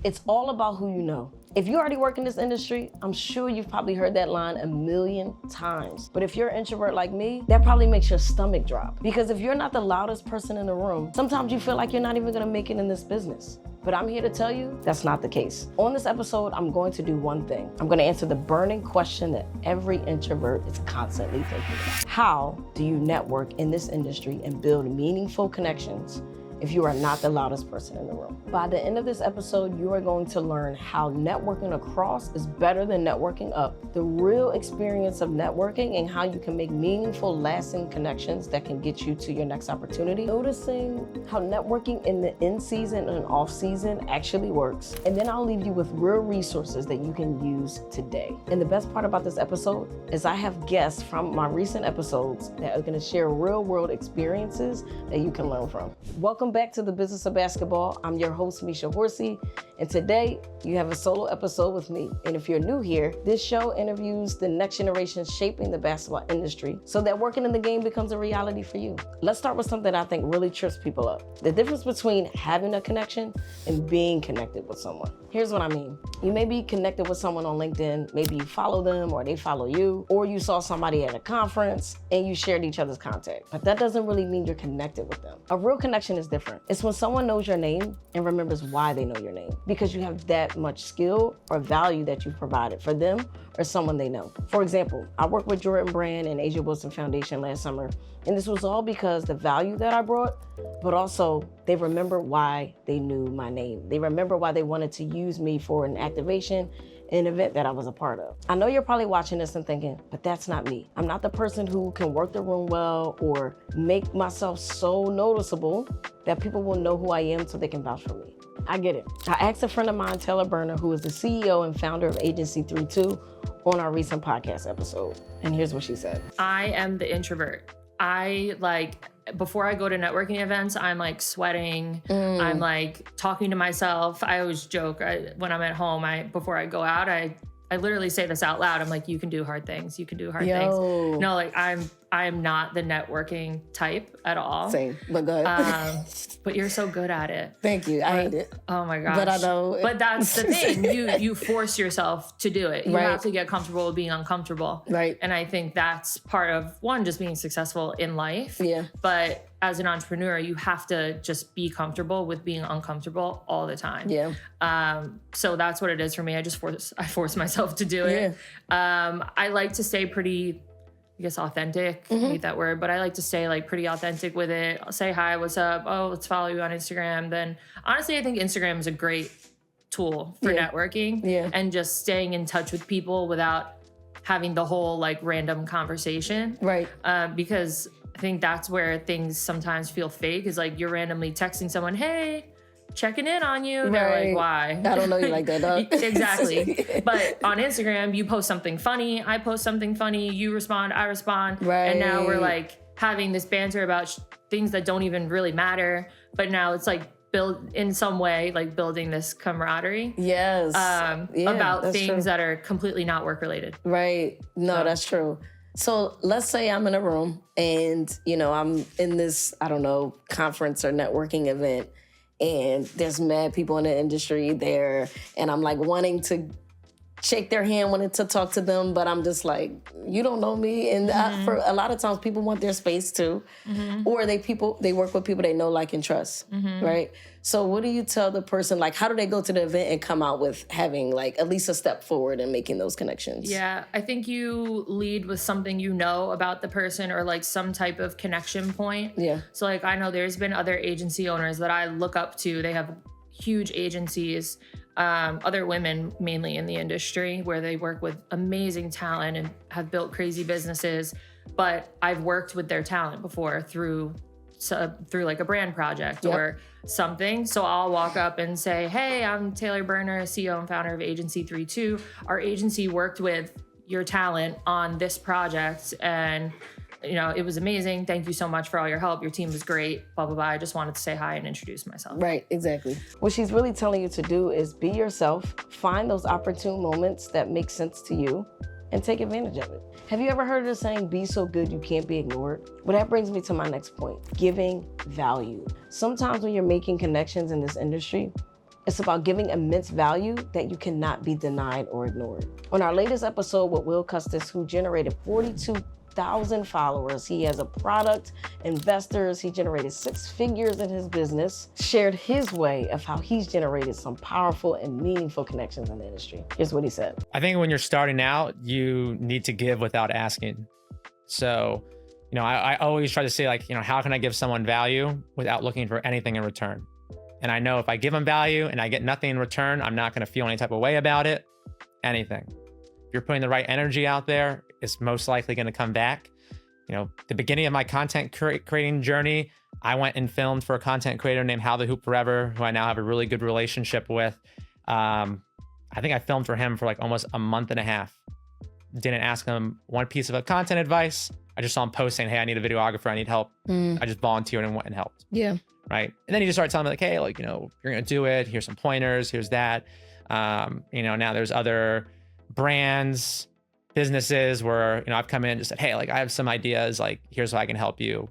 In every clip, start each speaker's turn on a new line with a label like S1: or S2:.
S1: It's all about who you know. If you already work in this industry, I'm sure you've probably heard that line a million times. But if you're an introvert like me, that probably makes your stomach drop. Because if you're not the loudest person in the room, sometimes you feel like you're not even gonna make it in this business. But I'm here to tell you that's not the case. On this episode, I'm going to do one thing. I'm gonna answer the burning question that every introvert is constantly thinking about. How do you network in this industry and build meaningful connections if you are not the loudest person in the room? By the end of this episode, you are going to learn how networking across is better than networking up, the real experience of networking and how you can make meaningful, lasting connections that can get you to your next opportunity, noticing how networking in the in-season and off-season actually works, and then I'll leave you with real resources that you can use today. And the best part about this episode is I have guests from my recent episodes that are gonna share real-world experiences that you can learn from. Welcome back to the Business of Basketball. I'm your host, Misha Horsey, and today you have a solo episode with me. And if you're new here, this show interviews the next generation shaping the basketball industry so that working in the game becomes a reality for you. Let's start with something I think really trips people up. The difference between having a connection and being connected with someone. Here's what I mean. You may be connected with someone on LinkedIn, maybe you follow them or they follow you, or you saw somebody at a conference and you shared each other's contact. But that doesn't really mean you're connected with them. A real connection is different. It's when someone knows your name and remembers why they know your name, because you have that much skill or value that you've provided for them or someone they know. For example, I worked with Jordan Brand and Asia Wilson Foundation last summer, and this was all because the value that I brought, but also they remember why they knew my name. They remember why they wanted to use me for an activation, an event that I was a part of. I know you're probably watching this and thinking, but that's not me. I'm not the person who can work the room well or make myself so noticeable that people will know who I am so they can vouch for me. I get it. I asked a friend of mine, Taylor Berner, who is the CEO and founder of Agency 32, on our recent podcast episode. And here's what she said.
S2: I am the introvert. Before I go to networking events, I'm sweating. I'm talking to myself. I always joke when I'm at home, before I go out, I literally say this out loud. I'm like, you can do hard things. You can do hard things. No, I'm not the networking type at all.
S1: Same, but go ahead.
S2: But you're so good at it.
S1: Thank you. I hate it.
S2: Oh my gosh.
S1: But I know.
S2: But that's the thing. You force yourself to do it. You have to get comfortable with being uncomfortable.
S1: Right.
S2: And I think that's part of, one, just being successful in life.
S1: Yeah.
S2: But as an entrepreneur, you have to just be comfortable with being uncomfortable all the time.
S1: Yeah.
S2: So that's what it is for me. I force myself to do it. I like to stay pretty, I guess, authentic. I hate that word, but I like to stay pretty authentic with it. I'll say hi, what's up? Oh, let's follow you on Instagram. Then honestly, I think Instagram is a great tool for networking and just staying in touch with people without having the whole random conversation.
S1: Right.
S2: Because I think that's where things sometimes feel fake, is you're randomly texting someone, hey, checking in on you.
S1: Right.
S2: They're like, why?
S1: I don't know you like that, dog.
S2: Exactly. But on Instagram, you post something funny, I post something funny, you respond, I respond.
S1: Right.
S2: And now we're having this banter about things that don't even really matter. But now it's build in some way, building this camaraderie.
S1: Yes.
S2: About things that are completely not work related.
S1: Right. No, that's true. So let's say I'm in a room and, I'm in this, conference or networking event, and there's mad people in the industry there, and I'm wanting to shake their hand, wanting to talk to them, but I'm just you don't know me. And for a lot of times people want their space too, or they work with people they know, like, and trust, right? So what do you tell the person, how do they go to the event and come out with having at least a step forward and making those connections?
S2: Yeah, I think you lead with something you know about the person, or some type of connection point.
S1: Yeah.
S2: So I know there's been other agency owners that I look up to. They have huge agencies, other women mainly in the industry, where they work with amazing talent and have built crazy businesses. But I've worked with their talent before through a brand project or something. So I'll walk up and say, hey, I'm Taylor Berner, CEO and founder of Agency 32. Our agency worked with your talent on this project, and it was amazing. Thank you so much for all your help. Your team was great, blah, blah, blah. I just wanted to say hi and introduce myself.
S1: Right, exactly. What she's really telling you to do is be yourself, find those opportune moments that make sense to you, and take advantage of it. Have you ever heard of the saying, be so good you can't be ignored? Well, that brings me to my next point, giving value. Sometimes when you're making connections in this industry, It's about giving immense value that you cannot be denied or ignored. On our latest episode with Custis, who generated 42,000 followers, he has a product, investors, he generated 6 figures in his business, shared his way of how he's generated some powerful and meaningful connections in the industry. Here's what he said.
S3: I think when you're starting out, you need to give without asking. So, I always try to say how can I give someone value without looking for anything in return? And I know if I give them value and I get nothing in return, I'm not going to feel any type of way about it, anything. If you're putting the right energy out there, it's most likely going to come back. The beginning of my content creating journey, I went and filmed for a content creator named How the Hoop Forever, who I now have a really good relationship with. I think I filmed for him for almost a month and a half. Didn't ask him one piece of content advice. I just saw him post saying, hey, I need a videographer, I need help. I just volunteered and went and helped.
S1: Yeah.
S3: Right. And then he just started telling me hey, you're going to do it. Here's some pointers. Here's that. Now there's other brands, businesses where, I've come in and just said, hey, I have some ideas, here's how I can help you.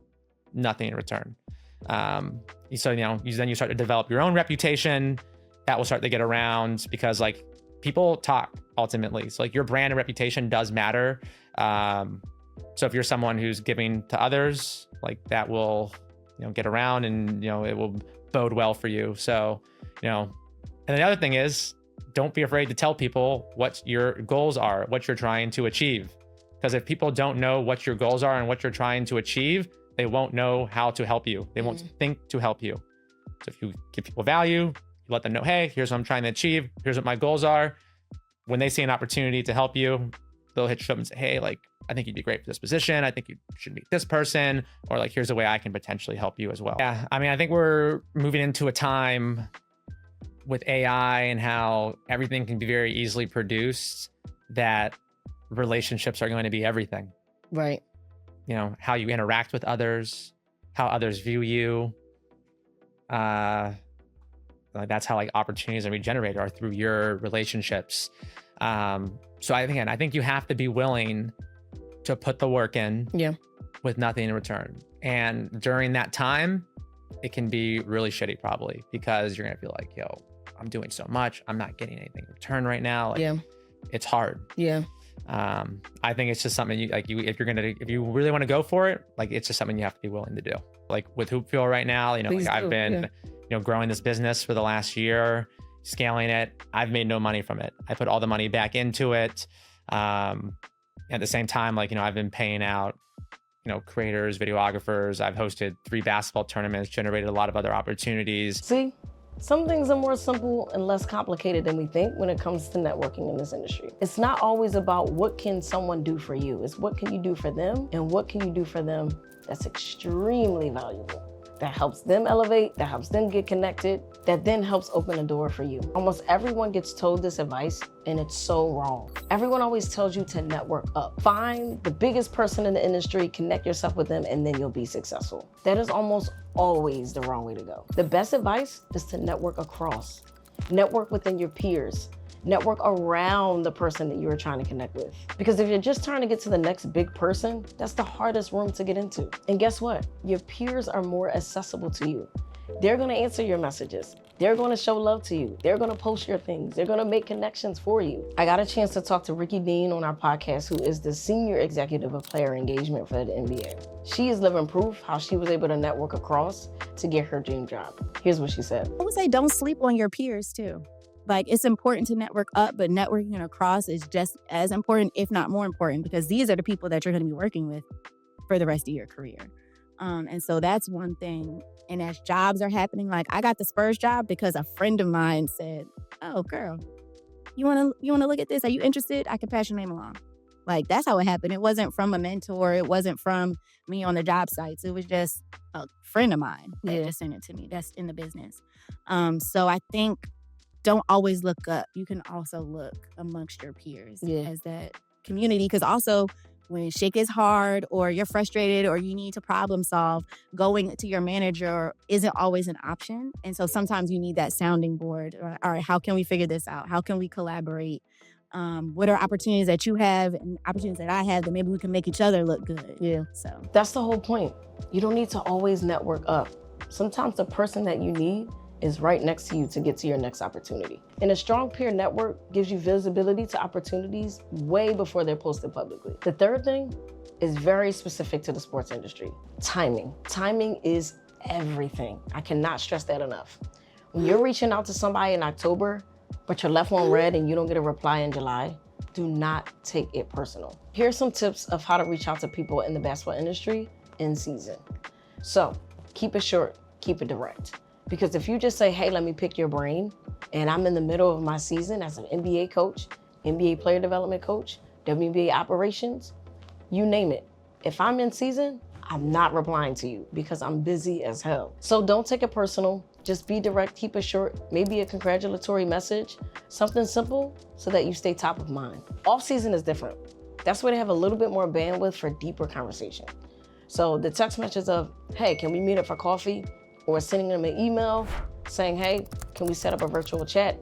S3: Nothing in return. So, then you start to develop your own reputation that will start to get around because people talk ultimately. So your brand and reputation does matter. So if you're someone who's giving to others, that will, get around and, it will bode well for you. So, and the other thing is, don't be afraid to tell people what your goals are, what you're trying to achieve. Because if people don't know what your goals are and what you're trying to achieve, they won't know how to help you. They won't think to help you. So if you give people value, you let them know, hey, here's what I'm trying to achieve. Here's what my goals are. When they see an opportunity to help you, they'll hit you up and say, hey, I think you'd be great for this position. I think you should meet this person, or here's a way I can potentially help you as well. Yeah, I think we're moving into a time with AI and how everything can be very easily produced that relationships are going to be everything.
S1: Right.
S3: How you interact with others, how others view you. That's how opportunities are generated are through your relationships. So I think you have to be willing to put the work in with nothing in return. And during that time, it can be really shitty probably because you're going to feel yo, I'm doing so much. I'm not getting anything in return right now. It's hard.
S1: Yeah.
S3: I think it's just something if you really want to go for it, it's just something you have to be willing to do. With Hoopfeel right now, I've been, growing this business for the last year, scaling it. I've made no money from it. I put all the money back into it. At the same time, I've been paying out, creators, videographers. I've hosted 3 basketball tournaments, generated a lot of other opportunities.
S1: See, some things are more simple and less complicated than we think when it comes to networking in this industry. It's not always about what can someone do for you. It's what can you do for them and what can you do for them that's extremely valuable. That helps them elevate, that helps them get connected, that then helps open a door for you. Almost everyone gets told this advice and it's so wrong. Everyone always tells you to network up. Find the biggest person in the industry, connect yourself with them, and then you'll be successful. That is almost always the wrong way to go. The best advice is to network across. Network within your peers. Network around the person that you are trying to connect with. Because if you're just trying to get to the next big person, that's the hardest room to get into. And guess what? Your peers are more accessible to you. They're gonna answer your messages. They're gonna show love to you. They're gonna post your things. They're gonna make connections for you. I got a chance to talk to Ricki Dean on our podcast, who is the senior executive of player engagement for the NBA. She is living proof how she was able to network across to get her dream job. Here's what she said.
S4: I would say don't sleep on your peers too. It's important to network up, but networking across is just as important, if not more important, because these are the people that you're going to be working with for the rest of your career. And so that's one thing. And as jobs are happening, I got the Spurs job because a friend of mine said, oh, girl, you want to look at this? Are you interested? I can pass your name along. That's how it happened. It wasn't from a mentor. It wasn't from me on the job sites. It was just a friend of mine that just sent it to me. That's in the business. So I think don't always look up. You can also look amongst your peers as that community. Because also when shit is hard or you're frustrated or you need to problem solve, going to your manager isn't always an option. And so sometimes you need that sounding board. All right, how can we figure this out? How can we collaborate? What are opportunities that you have and opportunities that I have that maybe we can make each other look good?
S1: Yeah.
S4: So
S1: that's the whole point. You don't need to always network up. Sometimes the person that you need is right next to you to get to your next opportunity. And a strong peer network gives you visibility to opportunities way before they're posted publicly. The third thing is very specific to the sports industry. Timing. Timing is everything. I cannot stress that enough. When you're reaching out to somebody in October, but you're left on red and you don't get a reply in July, do not take it personal. Here's some tips of how to reach out to people in the basketball industry in season. So keep it short, keep it direct. Because if you just say, hey, let me pick your brain, and I'm in the middle of my season as an NBA coach, NBA player development coach, WNBA operations, you name it. If I'm in season, I'm not replying to you because I'm busy as hell. So don't take it personal. Just be direct, keep it short, maybe a congratulatory message, something simple so that you stay top of mind. Off season is different. That's where they have a little bit more bandwidth for deeper conversation. So the text messages of, hey, can we meet up for coffee? Or sending them an email saying, hey, can we set up a virtual chat?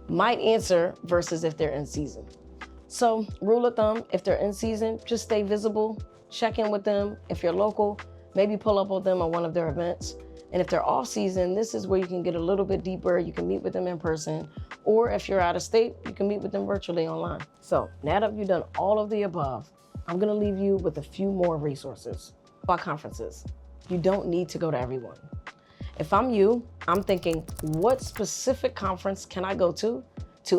S1: Might answer versus if they're in season. So rule of thumb, if they're in season, just stay visible, check in with them. If you're local, maybe pull up on them on one of their events. And if they're off season, this is where you can get a little bit deeper. You can meet with them in person, or if you're out of state, you can meet with them virtually online. So now that you've done all of the above, I'm gonna leave you with a few more resources. About conferences, you don't need to go to everyone. If I'm you, I'm thinking, what specific conference can I go to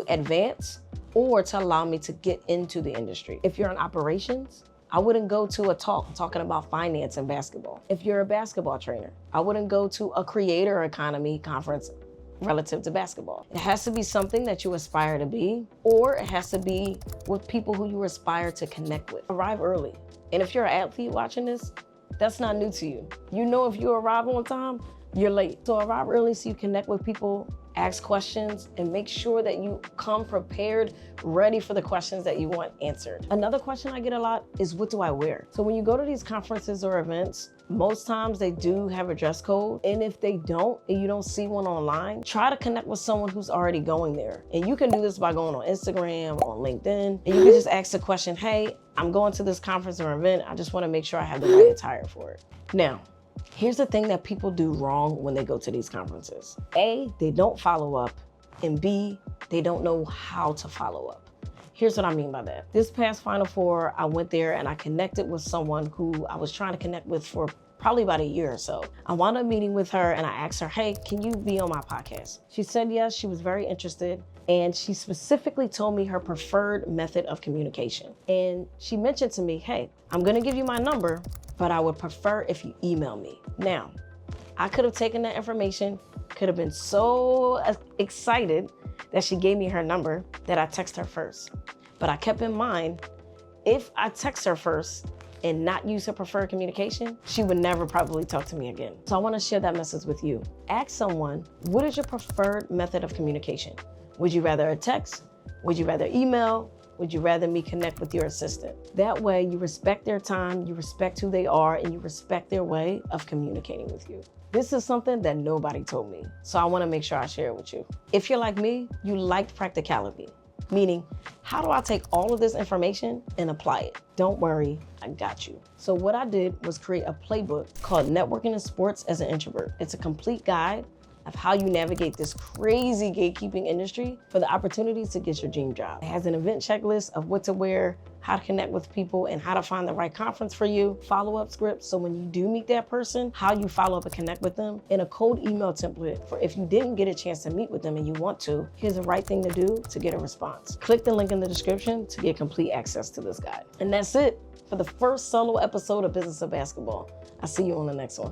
S1: advance or to allow me to get into the industry? If you're in operations, I wouldn't go to a talk talking about finance and basketball. If you're a basketball trainer, I wouldn't go to a creator economy conference relative to basketball. It has to be something that you aspire to be, or it has to be with people who you aspire to connect with. Arrive early. And if you're an athlete watching this, that's not new to you. You know if you arrive on time, you're late. So arrive early so you connect with people, ask questions, and make sure that you come prepared, ready for the questions that you want answered. Another question I get a lot is, what do I wear? So when you go to these conferences or events, most times they do have a dress code. And if they don't, and you don't see one online, try to connect with someone who's already going there. And you can do this by going on Instagram, on LinkedIn, and you can just ask the question, hey, I'm going to this conference or event. I just want to make sure I have the right attire for it. Now, here's the thing that people do wrong when they go to these conferences. A, they don't follow up, and B, they don't know how to follow up. Here's what I mean by that. This past Final Four, I went there and I connected with someone who I was trying to connect with for probably about a year or so. I wound up meeting with her and I asked her, hey, can you be on my podcast? She said yes, she was very interested. And she specifically told me her preferred method of communication. And she mentioned to me, hey, I'm gonna give you my number, but I would prefer if you email me. Now, I could have taken that information, could have been so excited that she gave me her number that I text her first. But I kept in mind, if I text her first and not use her preferred communication, she would never probably talk to me again. So I wanna share that message with you. Ask someone, what is your preferred method of communication? Would you rather a text? Would you rather email? Would you rather me connect with your assistant? That way you respect their time, you respect who they are, and you respect their way of communicating with you. This is something that nobody told me, so I wanna make sure I share it with you. If you're like me, you like practicality, meaning, how do I take all of this information and apply it? Don't worry, I got you. So what I did was create a playbook called Networking in Sports as an Introvert. It's a complete guide of how you navigate this crazy gatekeeping industry for the opportunities to get your dream job. It has an event checklist of what to wear, how to connect with people, and how to find the right conference for you, follow-up scripts, so when you do meet that person, how you follow up and connect with them, and a cold email template for if you didn't get a chance to meet with them and you want to, here's the right thing to do to get a response. Click the link in the description to get complete access to this guide. And that's it for the first solo episode of Business of Basketball. I'll see you on the next one.